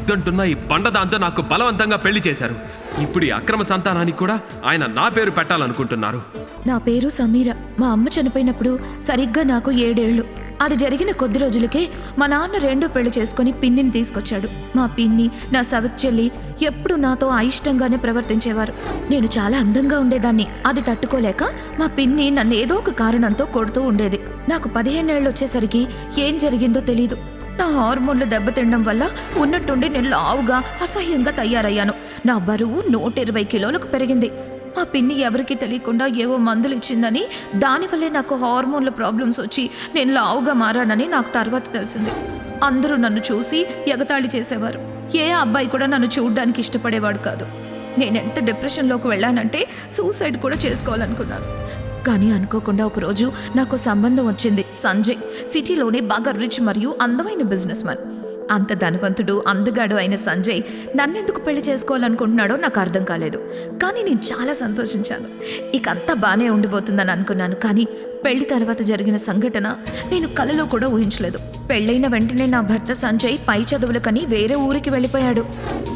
వద్దంటున్న ఈ బండదాంతో నాకు బలవంతంగా పెళ్లి చేశారు. ఇప్పుడు ఈ అక్రమ సంతానానికి కూడా ఆయన నా పేరు పెట్టాలనుకుంటున్నారు. నా పేరు సమీర. మా అమ్మ చనిపోయినప్పుడు సరిగ్గా నాకు 7 ఏళ్ళు. అది జరిగిన కొద్ది రోజులకే మా నాన్న 2 పెళ్లి చేసుకుని పిన్నిని తీసుకొచ్చాడు. మా పిన్ని, నా సవతి చెల్లి ఎప్పుడు నాతో అయిష్టంగానే ప్రవర్తించేవారు. నేను చాలా అందంగా ఉండేదాన్ని. అది తట్టుకోలేక మా పిన్ని నన్ను ఏదో ఒక కారణంతో కొడుతూ ఉండేది. నాకు 15 ఏళ్ళు వచ్చేసరికి ఏం జరిగిందో తెలీదు. నా హార్మోన్లు దెబ్బతినడం వల్ల ఉన్నట్టుండి నేను లావుగా అసహ్యంగా తయారయ్యాను. నా బరువు 120 కిలోలకు పెరిగింది. మా పిన్ని ఎవరికి తెలియకుండా ఏవో మందులు ఇచ్చిందని, దానివల్లే నాకు హార్మోన్ల ప్రాబ్లమ్స్ వచ్చి నేను లావుగా మారానని నాకు తర్వాత తెలిసింది. అందరూ నన్ను చూసి ఎగతాళి చేసేవారు. ఏ అబ్బాయి కూడా నన్ను చూడ్డానికి ఇష్టపడేవాడు కాదు. నేనెంత డిప్రెషన్లోకి వెళ్ళానంటే సూసైడ్ కూడా చేసుకోవాలనుకున్నాను. కానీ అనుకోకుండా ఒకరోజు నాకు సంబంధం వచ్చింది. సంజయ్ సిటీలోనే బాగా రిచ్ మరియు అందమైన బిజినెస్ మ్యాన్. అంత ధనవంతుడు, అందగాడు అయిన సంజయ్ నన్నెందుకు పెళ్లి చేసుకోవాలనుకుంటున్నాడో నాకు అర్థం కాలేదు. కానీ నేను చాలా సంతోషించాను. ఇక అంతా బాగానే ఉండిపోతుందని అనుకున్నాను. కానీ పెళ్లి తర్వాత జరిగిన సంఘటన నేను కలలో కూడా ఊహించలేదు. పెళ్ళైన వెంటనే నా భర్త సంజయ్ పై చదువులకని వేరే ఊరికి వెళ్ళిపోయాడు.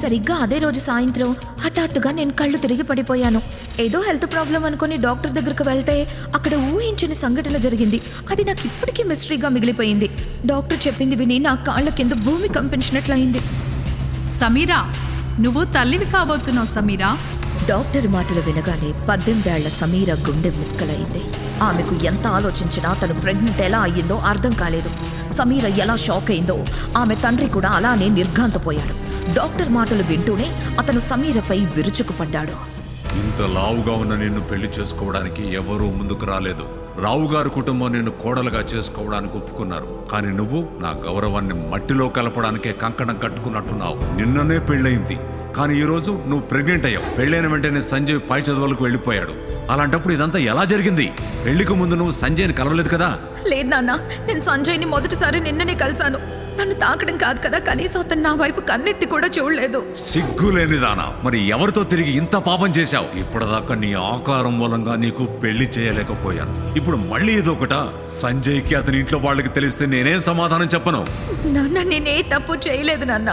సరిగ్గా అదే రోజు సాయంత్రం హఠాత్తుగా నేను కళ్ళు తిరిగి పడిపోయాను. ఏదో హెల్త్ ప్రాబ్లం అనుకుని డాక్టర్ దగ్గరకు వెళ్తే అక్కడ ఊహించని సంఘటన జరిగింది. అది నాకు ఇప్పటికీ మిస్టరీగా మిగిలిపోయింది. డాక్టర్ చెప్పింది విని నా కాళ్ళ కింద భూమి కంపించినట్లయింది. సమీరా, నువ్వు తల్లివి కాబోతున్నావు సమీరా. డాక్టర్ మాటలు వినగానే 18 ఏళ్ల సమీర గుండె ముక్కలైంది. ఆమెకు ఎంత ఆలోచించినా తను ప్రెగ్నెంట్ ఎలా అయ్యిందో అర్థం కాలేదు. సమీర ఎలా షాక్ అయిందో ఆమె తండ్రి కూడా అలానే నిర్ఘాంతపోయాడు. డాక్టర్ మాటలు వింటూనే అతను సమీరపై విరుచుకుపడ్డాడు. ఇంత లావుగా ఉన్న నిన్ను పెళ్లి చేసుకోవడానికి ఎవరూ ముందుకు రాలేదు. రావుగారి కుటుంబం నిన్ను కోడలుగా చేసుకోవడానికి ఒప్పుకున్నారు. కానీ నువ్వు నా గౌరవాన్ని మట్టిలో కలపడానికే కంకణం కట్టుకున్నట్టున్నావు. నిన్ననే పెళ్ళయింది, కానీ ఈరోజు నువ్వు ప్రెగ్నెంట్ అయ్యావు. పెళ్ళైన వెంటనే సంజయ్ పై చదువులకు వెళ్ళిపోయాడు. అలాంటప్పుడు ఇదంతా ఎలా జరిగింది? పెళ్లికి ముందు నువ్వు సంజయ్ని కలవలేదు కదా? లేదు నాన్న, నేను సంజయ్ని మొదటిసారి నిన్ననే కలిశాను. నన్ను తాకడం కాదు కదా, కనీసం అతను నా వైపు కన్నెత్తి కూడా చూడలేదు. సిగ్గులేనిదానా, మరి ఎవరితో తిరిగి ఇంత పాపం చేశావు? ఇప్పటిదాకా నీ ఆకారం మూలంగా నీకు పెళ్లి చేయలేకపోయాను. ఇప్పుడు మళ్ళీ ఇదొకట. సంజయ్కి అతని ఇంట్లో వాళ్ళకి తెలిస్తే నేనేం సమాధానం చెప్పను? నాన్న, నేనే తప్పు చేయలేదు నాన్న.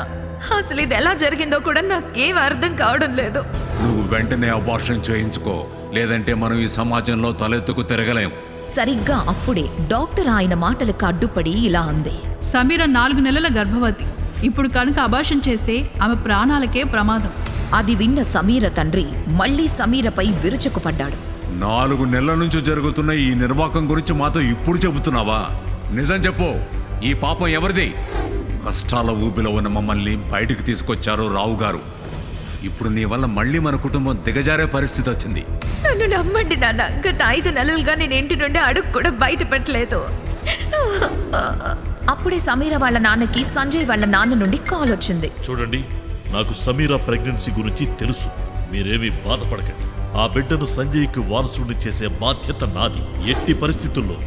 అసలు ఇది ఎలా జరిగిందో కూడా నాకేం అర్థం కావడం లేదు. నువ్వు వెంటనే అబార్షన్ చేయించుకో, లేదంటే మనం ఈ సమాజంలో తలెత్తుకు తిరగలేం. సరిగ్గా అప్పుడే డాక్టర్ ఆయన మాటలకు అడ్డుపడి ఇలా అంది. సమీర 4 నెలల గర్భవతి. ఇప్పుడు కనుక అబార్షన్ చేస్తే ఆమె ప్రాణాలకే ప్రమాదం. అది విన్న సమీర తండ్రి మళ్ళీ సమీరపై విరుచుకుపడ్డాడు. 4 నెలల నుంచి జరుగుతున్న ఈ నిర్వాకం గురించి మాతో ఇప్పుడు చెబుతున్నావా? నిజం చెప్పు, ఈ పాపం ఎవరిది? కష్టాల ఊబిలో ఉన్న మమ్మల్ని బయటికి తీసుకొచ్చారు రావు గారు. ఇప్పుడు నీ వల్ల మళ్ళీ మన కుటుంబం దిగజారే పరిస్థితి వచ్చింది. నన్ను నమ్మండి నాన్న, గత 5 నెలలుగా నేను ఇంటి నుండి అడుగు కూడా బయట పెట్టలేదు. అప్పుడే సమీర వాళ్ళ నాన్నకి సంజయ్ వాళ్ళ నాన్న నుండి కాల్ వచ్చింది. చూడండి, నాకు సమీర ప్రెగ్నెన్సీ గురించి తెలుసు. మీరేమీ బాధపడకండి. ఆ బిడ్డను సంజయ్కి వారసుడిని చేసే బాధ్యత నాది. ఎట్టి పరిస్థితుల్లో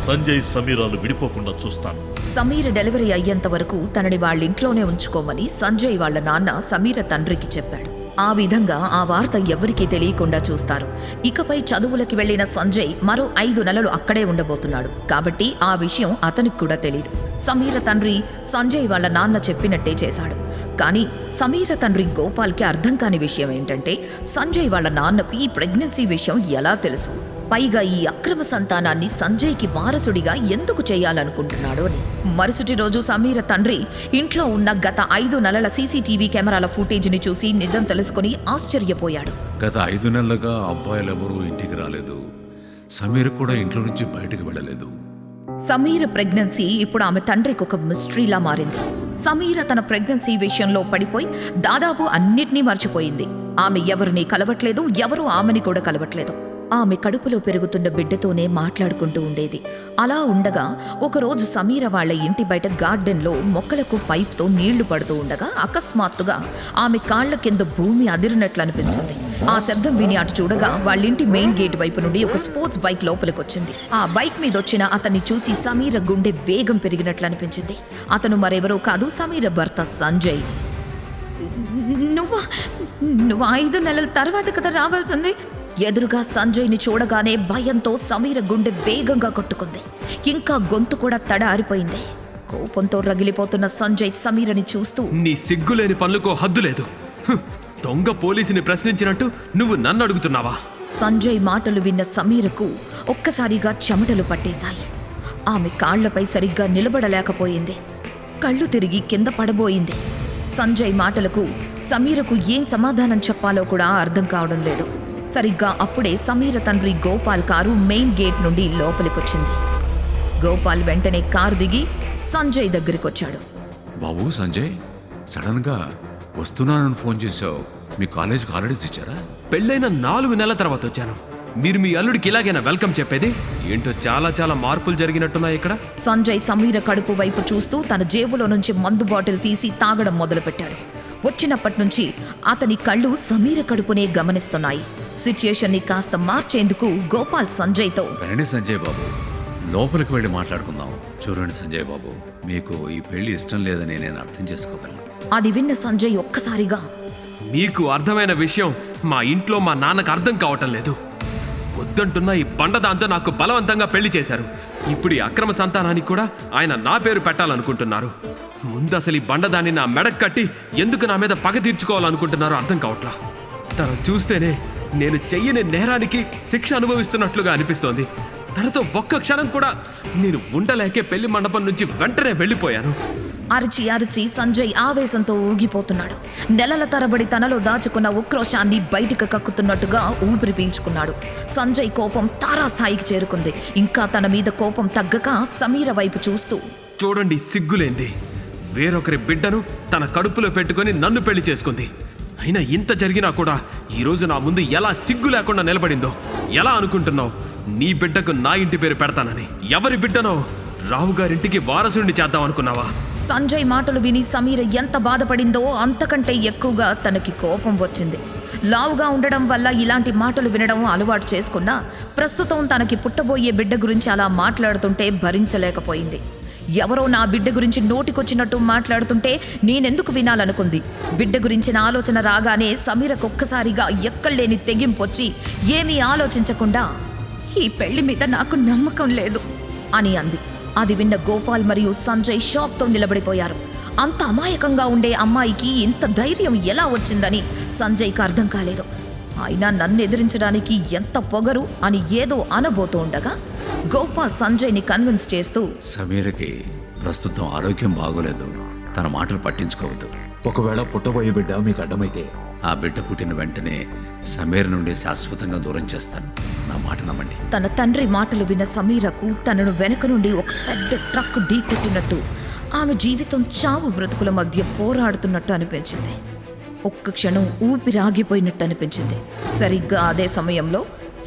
సంజయ్ సమీరాలు విడిపోకుండా చూస్తాను. సమీర డెలివరీ అయ్యేంత వరకు తనని వాళ్ళింట్లోనే ఉంచుకోమని సంజయ్ వాళ్ళ నాన్న సమీర తండ్రికి చెప్పాడు. ఆ విధంగా ఆ వార్త ఎవరికీ తెలియకుండా చూస్తారు. ఇకపై చదువులకి వెళ్లిన సంజయ్ మరో 5 నెలలు అక్కడే ఉండబోతున్నాడు. కాబట్టి ఆ విషయం అతనికి కూడా తెలీదు. సమీర తండ్రి సంజయ్ వాళ్ళ నాన్న చెప్పినట్టే చేశాడు. కానీ సమీర తండ్రి గోపాల్కి అర్థం కాని విషయం ఏంటంటే సంజయ్ వాళ్ళ నాన్నకు ఈ ప్రెగ్నెన్సీ విషయం ఎలా తెలుసు, పైగా ఈ అక్రమ సంతానాన్ని సంజయ్కి వారసుడిగా ఎందుకు చేయాలనుకుంటున్నాడు అని. మరుసటి రోజు సమీర తండ్రి ఇంట్లో ఉన్న గత 5 నెలల సీసీటీవీ కెమెరాల ఫుటేజ్ని చూసి నిజం తెలుసుకుని ఆశ్చర్యపోయాడు. గత 5 నెలలుగా అబ్బాయిలెవరూ ఇంటికి రాలేదు. సమీర్ కూడా ఇంట్లో నుంచి బయటకు వెళ్ళలేదు. సమీర ప్రెగ్నెన్సీ ఇప్పుడు ఆమె తండ్రికి ఒక మిస్టరీలా మారింది. సమీర తన ప్రెగ్నెన్సీ విషయంలో పడిపోయి దాదాపు అన్నిటినీ మర్చిపోయింది. ఆమె ఎవరిని కలవట్లేదు, ఎవరు ఆమెని కూడా కలవట్లేదు. ఆమె కడుపులో పెరుగుతున్న బిడ్డతోనే మాట్లాడుకుంటూ ఉండేది. అలా ఉండగా ఒకరోజు సమీర వాళ్ళ ఇంటి బయట గార్డెన్లో మొక్కలకు పైప్తో నీళ్లు పడుతూ ఉండగా అకస్మాత్తుగా ఆమె కాళ్ల కింద భూమి అదిరినట్లు అనిపించింది. ఆ శబ్దం విని అటు చూడగా వాళ్ళింటి మెయిన్ గేట్ వైపు నుండి ఒక స్పోర్ట్స్ బైక్ లోపలికి వచ్చింది. ఆ బైక్ మీద వచ్చిన అతన్ని చూసి సమీర గుండె వేగం పెరిగినట్లు అనిపించింది. అతను మరెవరో కాదు, సమీర భర్త సంజయ్. నువ్వు 5 నెలల తర్వాత కదా రావాల్సింది. ఎదురుగా సంజయ్ని చూడగానే భయంతో సమీర గుండె వేగంగా కొట్టుకుంది. ఇంకా గొంతు కూడా తడ ఆరిపోయింది. కోపంతో రగిలిపోతున్న సంజయ్ సమీరని చూస్తూ నీ సిగ్గులేని పనులకో హద్దు లేదు. దొంగ పోలీసుని ప్రశ్నించినట్టు నువ్వు నన్ను అడుగుతున్నావా? సంజయ్ మాటలు విన్న సమీరకు ఒక్కసారిగా చెమటలు పట్టేశాయి. ఆమె కాళ్లపై సరిగ్గా నిలబడలేకపోయింది. కళ్ళు తిరిగి కింద పడబోయింది. సంజయ్ మాటలకు సమీరకు ఏం సమాధానం చెప్పాలో కూడా అర్థం కావడం లేదు. సరిగ్గా అప్పుడే సమీర తండ్రి గోపాల్ కారు మెయిన్ గేట్ నుండి లోపలికొచ్చింది. గోపాల్ వెంటనే కారు దిగి సంజయ్ దగ్గరికొచ్చాడు. బాబు సంజయ్, సడన్గా వస్తున్నానని ఫోన్ చేసావు. మీ కాలేజ్కి హాలిడేస్ ఇచ్చారా? పెళ్ళైన 4 నెలల తర్వాత వచ్చాను. మీరు మీ అల్లుడికి ఇలాగైనా వెల్కమ్ చెప్పేది? ఏంటో చాలా చాలా మార్పులు జరిగినట్టున్నాయి ఇక్కడ. సంజయ్ సమీర కడుపు వైపు చూస్తూ తన జేబులో నుంచి మందు బాటిల్ తీసి తాగడం మొదలుపెట్టాడు. వచ్చినప్పటి నుంచి అతని కళ్ళు సమీర కడుపునే గమనిస్తున్నాయి. సిచ్యుయేషన్ని కాస్త మార్చేందుకు గోపాల్ సంజయ్తో, రండి సంజయ్ బాబు, లోపలికి వెళ్ళి మాట్లాడుకుందాం. చూడండి సంజయ్ బాబు, మీకు ఈ పెళ్లి ఇష్టం లేదని నేను అర్థం చేసుకోగలను. అది విన్న సంజయ్ ఒక్కసారిగా, మీకు అర్థమైన విషయం మా ఇంట్లో మా నాన్నకు అర్థం కావటం లేదు. వద్దంటున్న ఈ బండదాంతో నాకు బలవంతంగా పెళ్లి చేశారు. ఇప్పుడు ఈ అక్రమ సంతానానికి కూడా ఆయన నా పేరు పెట్టాలనుకుంటున్నారు. ముందు అసలు ఈ బండదాన్ని నా మెడకు కట్టి ఎందుకు నా మీద పగ తీర్చుకోవాలనుకుంటున్నారో అర్థం కావట్లా. తను చూస్తేనే నేను చెయ్యని నేరానికి శిక్ష అనుభవిస్తున్నట్లుగా అనిపిస్తోంది. తనతో ఒక్క క్షణం కూడా నేను ఉండలేకే పెళ్లి మండపం నుంచి వెంటనే వెళ్ళిపోయాను. అరిచి అరిచి సంజయ్ ఆవేశంతో ఊగిపోతున్నాడు. నెలల తరబడి తనలో దాచుకున్న ఉక్రోషాన్ని బయటికి కక్కుతున్నట్టుగా ఊపిరి పీల్చుకున్నాడు. సంజయ్ కోపం తారాస్థాయికి చేరుకుంది. ఇంకా తన మీద కోపం తగ్గక సమీర వైపు చూస్తూ, చూడండి సిగ్గులేంది, వేరొకరి బిడ్డను తన కడుపులో పెట్టుకొని నన్ను పెళ్లి చేసుకుంది. అయినా ఇంత జరిగినా కూడా ఈరోజు నా ముందు ఎలా సిగ్గు లేకుండా నిలబడిందో. ఎలా అనుకుంటున్నావు నీ బిడ్డకు నా ఇంటి పేరు పెడతానని? ఎవరి బిడ్డనో రావు గారింటికి వారసుడిని చేద్దాం అనుకున్నావా? సంజయ్ మాటలు విని సమీర ఎంత బాధపడిందో అంతకంటే ఎక్కువగా తనకి కోపం వచ్చింది. లావుగా ఉండడం వల్ల ఇలాంటి మాటలు వినడం అలవాటు చేసుకున్నా ప్రస్తుతం తనకి పుట్టబోయే బిడ్డ గురించి అలా మాట్లాడుతుంటే భరించలేకపోయింది. ఎవరో నా బిడ్డ గురించి నోటికొచ్చినట్టు మాట్లాడుతుంటే నేనెందుకు వినాలనుకుంది. బిడ్డ గురించిన ఆలోచన రాగానే సమీరకు ఒక్కసారిగా ఎక్కడలేని తెగింపొచ్చి ఏమీ ఆలోచించకుండా, ఈ పెళ్లి మీద నాకు నమ్మకం లేదు అని అంది. అది విన్న గోపాల్ మరియు సంజయ్ షాక్తో నిలబడిపోయారు. అంత అమాయకంగా ఉండే అమ్మాయికి ఇంత ధైర్యం ఎలా వచ్చిందని సంజయ్కి అర్థం కాలేదు. అయినా నన్ను ఎదిరించడానికి ఎంత పొగరు అని ఏదో అనబోతూ ఉండగా గోపాల్ సంజయ్ని కన్విన్స్ చేస్తూ, సమీరకి ప్రస్తుతం ఆరోగ్యం బాగోలేదు, తన మాటలు పట్టించుకోవద్దు. ఒకవేళ పుట్టబోయే బిడ్డ మీకు అడ్డమైతే ఆ బిడ్డ పుట్టిన వెంటనే సమీర నుండి శాశ్వతంగా దూరం చేస్తాను. నా మాట నమ్మండి. తన తండ్రి మాటలు విన్న సమీరకు తనను వెనక నుండి ఒక పెద్ద ట్రక్ ఢీకొట్టినట్టు, ఆమె జీవితం చావు బ్రతుకుల మధ్య పోరాడుతున్నట్టు అనిపించింది. ఒక్క క్షణం ఊపిరాగిపోయినట్టు అనిపించింది. సరిగ్గా అదే సమయంలో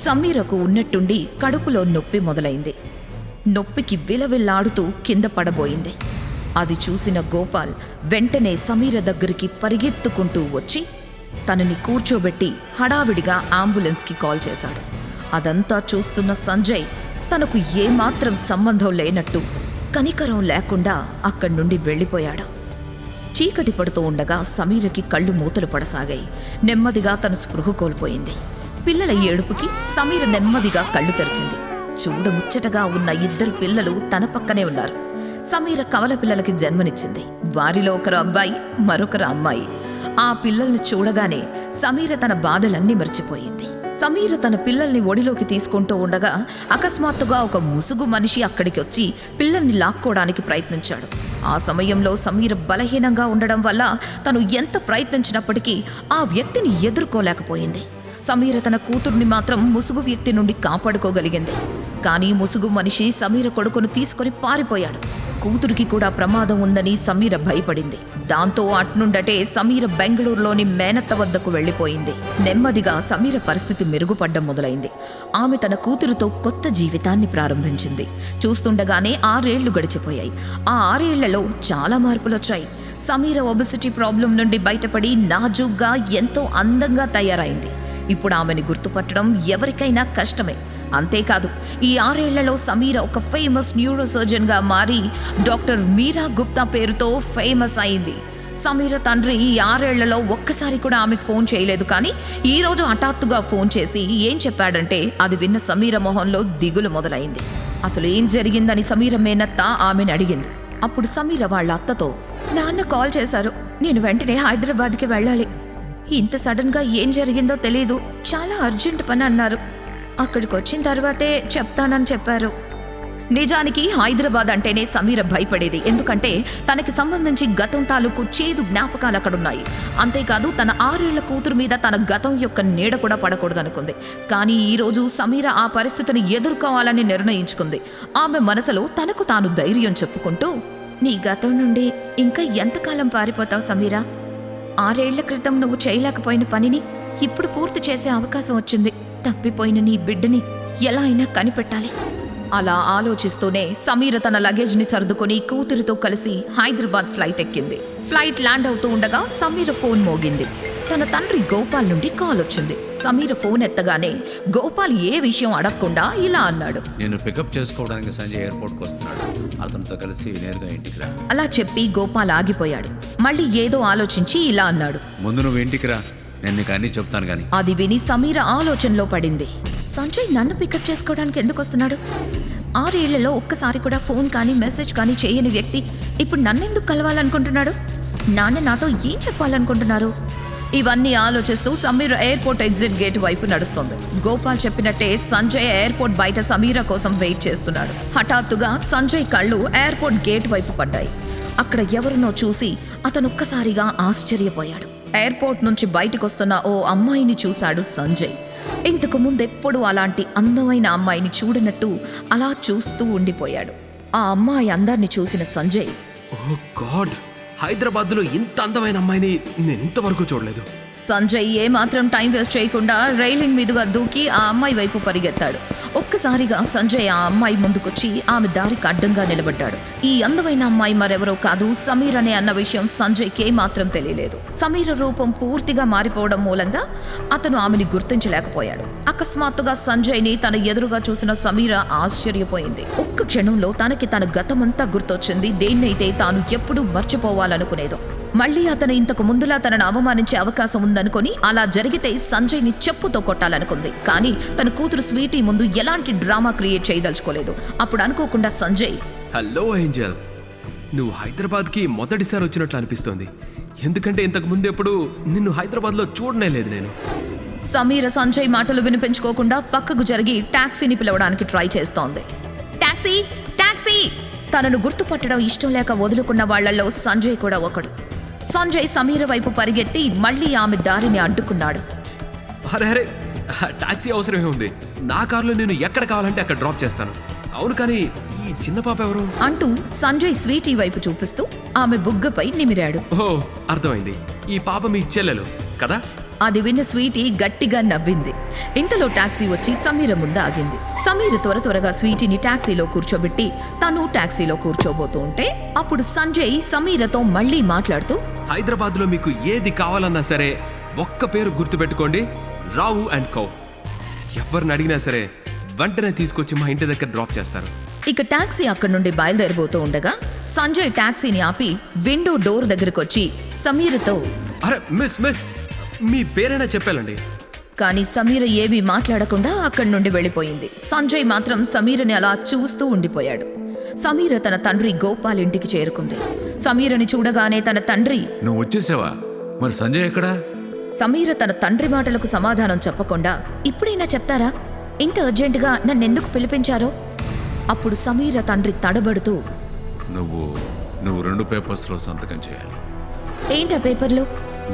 సమీరకు ఉన్నట్టుండి కడుపులో నొప్పి మొదలైంది. నొప్పికి విలవిల్లాడుతూ కింద పడబోయింది. అది చూసిన గోపాల్ వెంటనే సమీర దగ్గరికి పరిగెత్తుకుంటూ వచ్చి తనని కూర్చోబెట్టి హడావిడిగా అంబులెన్స్కి కాల్ చేశాడు. అదంతా చూస్తున్న సంజయ్ తనకు ఏమాత్రం సంబంధం లేనట్టు కనికరం లేకుండా అక్కడి నుండి వెళ్ళిపోయాడు. చీకటి పడుతూ ఉండగా సమీరకి కళ్ళు మూతలు పడసాగాయి. నెమ్మదిగా తన స్పృహ కోల్పోయింది. పిల్లల ఏడుపుకి సమీర నెమ్మదిగా కళ్ళు తెరిచింది. చూడముచ్చటగా ఉన్న 2 పిల్లలు తన పక్కనే ఉన్నారు. సమీర కవల పిల్లలకి జన్మనిచ్చింది. వారిలో ఒకరు అబ్బాయి, మరొకరు అమ్మాయి. ఆ పిల్లల్ని చూడగానే సమీర తన బాధలన్నీ మర్చిపోయింది. సమీర తన పిల్లల్ని ఒడిలోకి తీసుకుంటూ ఉండగా అకస్మాత్తుగా ఒక ముసుగు మనిషి అక్కడికి వచ్చి పిల్లల్ని లాక్కోవడానికి ప్రయత్నించాడు. ఆ సమయంలో సమీర బలహీనంగా ఉండడం వల్ల తను ఎంత ప్రయత్నించినప్పటికీ ఆ వ్యక్తిని ఎదుర్కోలేకపోయింది. సమీర తన కూతుర్ని మాత్రం ముసుగు వ్యక్తి నుండి కాపాడుకోగలిగింది. కానీ ముసుగు మనిషి సమీర కొడుకును తీసుకొని పారిపోయాడు. కూతురికి కూడా ప్రమాదం ఉందని సమీర భయపడింది. దాంతో అట్నుండటే సమీర బెంగళూరులోని మేనత్త వద్దకు వెళ్లిపోయింది. నెమ్మదిగా సమీర పరిస్థితి మెరుగుపడ్డం మొదలైంది. ఆమె తన కూతురుతో కొత్త జీవితాన్ని ప్రారంభించింది. చూస్తుండగానే 6 ఏళ్లు గడిచిపోయాయి. ఆ 6 ఏళ్లలో చాలా మార్పులొచ్చాయి. సమీర ఒబెసిటీ ప్రాబ్లం నుండి బయటపడి నాజూగ్గా ఎంతో అందంగా తయారైంది. ఇప్పుడు ఆమెని గుర్తుపట్టడం ఎవరికైనా కష్టమే. అంతేకాదు, ఈ 6 ఏళ్లలో సమీర ఒక ఫేమస్ న్యూరో సర్జన్గా మారి డాక్టర్ మీరా గుప్తా పేరుతో ఫేమస్ అయింది. సమీర తండ్రి ఈ 6 ఏళ్లలో ఒక్కసారి కూడా ఆమెకు ఫోన్ చేయలేదు. కానీ ఈరోజు హఠాత్తుగా ఫోన్ చేసి ఏం చెప్పాడంటే అది విన్న సమీర మొహంలో దిగులు మొదలైంది. అసలు ఏం జరిగిందని సమీర మేనత్త ఆమెను అడిగింది. అప్పుడు సమీర వాళ్ళ అత్తతో, నాన్న కాల్ చేశారు, నేను వెంటనే హైదరాబాద్కి వెళ్ళాలి. ఇంత సడన్గా ఏం జరిగిందో తెలీదు, చాలా అర్జెంట్ పని అన్నారు. అక్కడికి వచ్చిన తర్వాతే చెప్తానని చెప్పారు. నిజానికి హైదరాబాద్ అంటేనే సమీర భయపడేది. ఎందుకంటే తనకి సంబంధించి గతం తాలూకు చేదు జ్ఞాపకాలు అక్కడున్నాయి. అంతేకాదు తన 6 ఏళ్ల కూతురు మీద తన గతం యొక్క నీడ కూడా పడకూడదనుకుంది. కానీ ఈరోజు సమీర ఆ పరిస్థితిని ఎదుర్కోవాలని నిర్ణయించుకుంది. ఆమె మనసులో తనకు తాను ధైర్యం చెప్పుకుంటూ, నీ గతం నుండి ఇంకా ఎంతకాలం పారిపోతావు సమీరా? 6 ఏళ్ల క్రితం నువ్వు చేయలేకపోయిన పనిని ఇప్పుడు పూర్తి చేసే అవకాశం వచ్చింది. తప్పిపోయిన నీ బిడ్డని ఎలా అయినా కనిపెట్టాలి. అలా ఆలోచిస్తూనే సమీర తన లగేజ్ని సర్దుకొని కూతురితో కలిసి హైదరాబాద్ ఫ్లైట్ ఎక్కింది. ఫ్లైట్ ల్యాండ్ అవుతూ ఉండగా సమీర ఫోన్ మోగింది. తన తండ్రి గోపాల్ నుండి కాల్ వచ్చింది. సమీర ఫోన్ ఎత్తగానే గోపాల్ ఏ విషయం అడగకుండా ఇలా అన్నాడు, నేను పికప్ చేసుకోవడానికి సంజయ్ ఎయిర్పోర్ట్కి వస్తున్నాడు, అతనితో కలిసి నేరుగా ఇంటికి రా. అలా చెప్పి గోపాల్ ఆగిపోయాడు. మళ్ళీ ఏదో ఆలోచించి ఇలా అన్నాడు, ముందు నువ్వు ఇంటికి రా, నేను నీకు అన్నీ చెప్తాను కానీ. అది విని సమీర ఆలోచనలో పడింది. సంజయ్ నన్ను పికప్ చేసుకోవడానికి ఎందుకు వస్తున్నాడు? 6 ఏళ్లలో ఒక్కసారి కూడా ఫోన్ కానీ మెసేజ్ కానీ చేయని వ్యక్తి ఇప్పుడు నన్నెందుకు కలవాలనుకుంటున్నాడు? నాన్న నాతో ఏం చెప్పాలనుకుంటున్నారు? ఇవన్నీ ఆలోచిస్తూ సమీర ఎయిర్పోర్ట్ ఎగ్జిట్ గేట్ వైపు నడుస్తోంది. గోపాల్ చెప్పినట్టే సంజయ్ ఎయిర్పోర్ట్ బయట సమీర కోసం వెయిట్ చేస్తున్నాడు. హఠాత్తుగా సంజయ్ కళ్ళు ఎయిర్పోర్ట్ గేట్ వైపు పడ్డాయి. అక్కడ ఎవరినో చూసి అతను ఒక్కసారిగా ఆశ్చర్యపోయాడు. ఎయిర్పోర్ట్ నుంచి బయటకొస్తున్న ఓ అమ్మాయిని చూశాడు సంజయ్. ఇంతకు ముందెప్పుడు అలాంటి అందమైన అమ్మాయిని చూడనట్టు అలా చూస్తూ ఉండిపోయాడు. ఆ అమ్మాయి అందాన్ని చూసిన సంజయ్, ఓ గాడ్, హైదరాబాద్లో ఇంత అందమైన అమ్మాయిని నేను ఇంతవరకు చూడలేదు. సంజయ్ ఏమాత్రం టైం వేస్ట్ చేయకుండా రైలింగ్ మీదుగా దూకి ఆ అమ్మాయి వైపు పరిగెత్తాడు. ఒక్కసారిగా సంజయ్ ఆ అమ్మాయి ముందుకొచ్చి ఆమె దారికి అడ్డంగా నిలబడ్డాడు. ఈ అందమైన అమ్మాయి మరెవరో కాదు, సమీర్ అనే అన్న విషయం సంజయ్కి ఏమాత్రం తెలియలేదు. సమీర రూపం పూర్తిగా మారిపోవడం మూలంగా అతను ఆమెని గుర్తించలేకపోయాడు. అకస్మాత్తుగా సంజయ్ని తన ఎదురుగా చూసిన సమీర ఆశ్చర్యపోయింది. ఒక్క క్షణంలో తనకి తన గతమంతా గుర్తొచ్చింది, దేన్నైతే తాను ఎప్పుడూ మర్చిపోవాలనుకునేదో. మళ్లీ అతను ఇంతకు ముందులా తనను అవమానించే అవకాశం ఉందనుకొని అలా జరిగితే సంజయ్ని చెప్పుతో కొట్టాలనుకుంది. కానీ తన కూతురు స్వీటీ ముందు ఎలాంటి డ్రామా క్రియేట్ చేయదలుచుకోలేదు. అప్పుడు అనుకోకుండా సంజయ్, హలో ఏంజల్, నువ్వు హైదరాబాద్కి మొదటిసారి వచ్చినట్లు అనిపిస్తోంది. ఎందుకంటే ఇంతకు ముందు ఎప్పుడు నిన్ను హైదరాబాద్లో చూడనే లేదు నేను. సమీర సంజయ్ మాటలు వినిపించుకోకుండా పక్కకు జరిగి టాక్సీని పిలవడానికి ట్రై చేస్తోంది. Taxi, taxi! తనను గుర్తుపట్టడం ఇష్టం లేక వదులుకున్న వాళ్లలో సంజయ్ కూడా ఒకడు. సంజయ్ సమీర వైపు పరిగెత్తి మళ్లీ ఆమె దారిని అడ్డుకున్నాడు. అరే అరే, టాక్సీ అవసరమే ఉంది. నా కారులో నేను ఎక్కడ కావాలంటే అక్కడ డ్రాప్ చేస్తాను. అవును, కానీ ఈ చిన్న పాప ఎవరు అంటూ సంజయ్ స్వీటీ వైపు చూపిస్తూ ఆమె బుగ్గపై నిమిరాడు. ఓ, అర్థమైంది. ఈ పాప మీ చెల్లెలు కదా? అది విన్న స్వీటీ గట్టిగా నవ్వింది. ఇంతలో టాక్సీ వచ్చి సమీర ముందు ఆగింది. సమీర త్వరగా స్వీటీని టాక్సీలో కూర్చోబెట్టి తను టాక్సీలో కూర్చోబోతూ ఉంటే అప్పుడు సంజయ్ సమీరతో మళ్ళీ మాట్లాడుతూ, హైదరాబాద్లో మీకు ఏది కావాలన్నా సరే ఒక్క పేరు గుర్తుపెట్టుకోండి, రావు అండ్ కౌ. ఎవరిని అడిగినా సరే వెంటనే తీసుకొచ్చి మా ఇంటి దగ్గర డ్రాప్ చేస్తారు. ఇక టాక్సీ అక్కడి నుండి బయలుదేరబోతూ ఉండగా సంజయ్ టాక్సీని ఆపి విండో డోర్ దగ్గరకు వచ్చి సమీరతో, అరే మిస్ మీ పేరైనా చెప్పాలండి. కానీ సమీర ఏమీ మాట్లాడకుండా అక్కడి నుండి వెళ్ళిపోయింది. సంజయ్ మాత్రం సమీరని అలా చూస్తూ ఉండిపోయాడు. సమీర తన తండ్రి గోపాల్ ఇంటికి చేరుకుంది. సమీరని చూడగానే తన తండ్రి, నువ్వు వచ్చేసావా? మరి సంజయ్ ఎక్కడా? సమీర తన తండ్రి మాటలకు సమాధానం చెప్పకుండా, ఇప్పుడైనా చెప్తారా ఇంత అర్జెంటుగా నన్నెందుకు పిలిపించారో? అప్పుడు సమీర తండ్రి తడబడుతూ, నువ్వు 2 పేపర్స్లో సంతకం చేయాలి. ఏంటా పేపర్లు?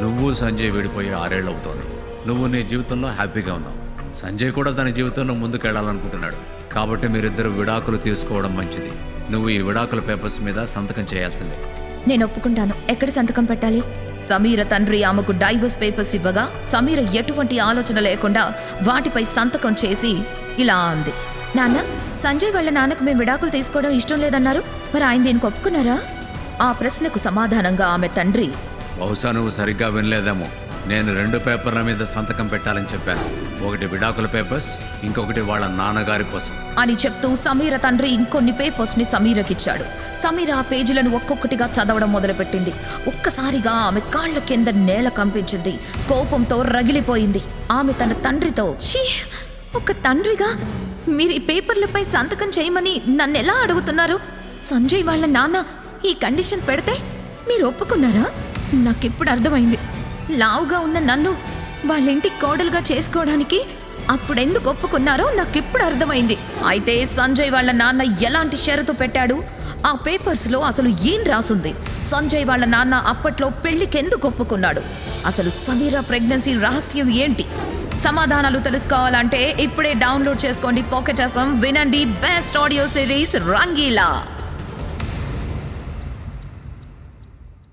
నువ్వు సంజయ్ విడిపోయి 6 ఏళ్ళు అవుతోంది. నువ్వు నీ జీవితంలో హ్యాపీగా ఉన్నావు. సంజయ్ కూడా తన జీవితంలో ముందుకు వెళ్ళాలనుకుంటున్నాడు. కాబట్టి మీరిద్దరు విడాకులు తీసుకోవడం మంచిది. నువ్వు ఈ విడాకుల పేపర్స్ మీద సంతకం చేయాల్సిందే. నేను ఒప్పుకుంటాను. ఎక్కడ సంతకం పెట్టాలి? సమీర తండ్రి ఆమెకు డైవర్స్ పేపర్స్ ఇవ్వగా సమీర ఎటువంటి ఆలోచన లేకుండా వాటిపై సంతకం చేసి ఇలా అంది, నాన్న, సంజయ్ వాళ్ళ నాన్నకు మేము విడాకులు తీసుకోవడం ఇష్టం లేదన్నారు, మరి ఆయన దీనికి ఒప్పుకున్నారా? ఆ ప్రశ్నకు సమాధానంగా ఆమె తండ్రి, బహుశా నువ్వు సరిగ్గా వినలేదేమో. నేను 2 పేపర్ల మీద సంతకం పెట్టాలని చెప్పాను. ఒకటి విడాకుల పేపర్స్, ఇంకొకటి వాళ్ళ నాన్నగారి కోసం అని చెప్తూ సమీర తండ్రి ఇంకొన్ని పేపర్స్ ని సమీరకిచ్చాడు. సమీర ఆ పేజీలను ఒక్కొక్కటిగా చదవడం మొదలుపెట్టింది. ఒక్కసారిగా ఆమె కాళ్ల కింద నేల కంపించింది. కోపంతో రగిలిపోయింది. ఆమె తన తండ్రితో, ఛీ, ఒక తండ్రిగా మీరు ఈ పేపర్లపై సంతకం చేయమని నన్నెలా అడుగుతున్నారు? సంజయ్ వాళ్ళ నాన్న ఈ కండిషన్ పెడితే మీరు ఒప్పుకున్నారా? నాకిప్పుడు అర్థమైంది. లావుగా ఉన్న నన్ను వాళ్ళ ఇంటికి కోడలుగా చేసుకోవడానికి అప్పుడెందుకు ఒప్పుకున్నారో నాకిప్పుడు అర్థమైంది. అయితే సంజయ్ వాళ్ళ నాన్న ఎలాంటి షరతు పెట్టాడు, ఆ పేపర్స్లో అసలు ఏం రాసుంది, సంజయ్ వాళ్ళ నాన్న అప్పట్లో పెళ్లికెందుకు ఒప్పుకున్నాడు, అసలు సమీరా ప్రెగ్నెన్సీ రహస్యం ఏంటి? సమాధానాలు తెలుసుకోవాలంటే ఇప్పుడే డౌన్లోడ్ చేసుకోండి పాకెట్ ఎఫ్ఎం, వినండి బెస్ట్ ఆడియో సిరీస్ రంగీలా.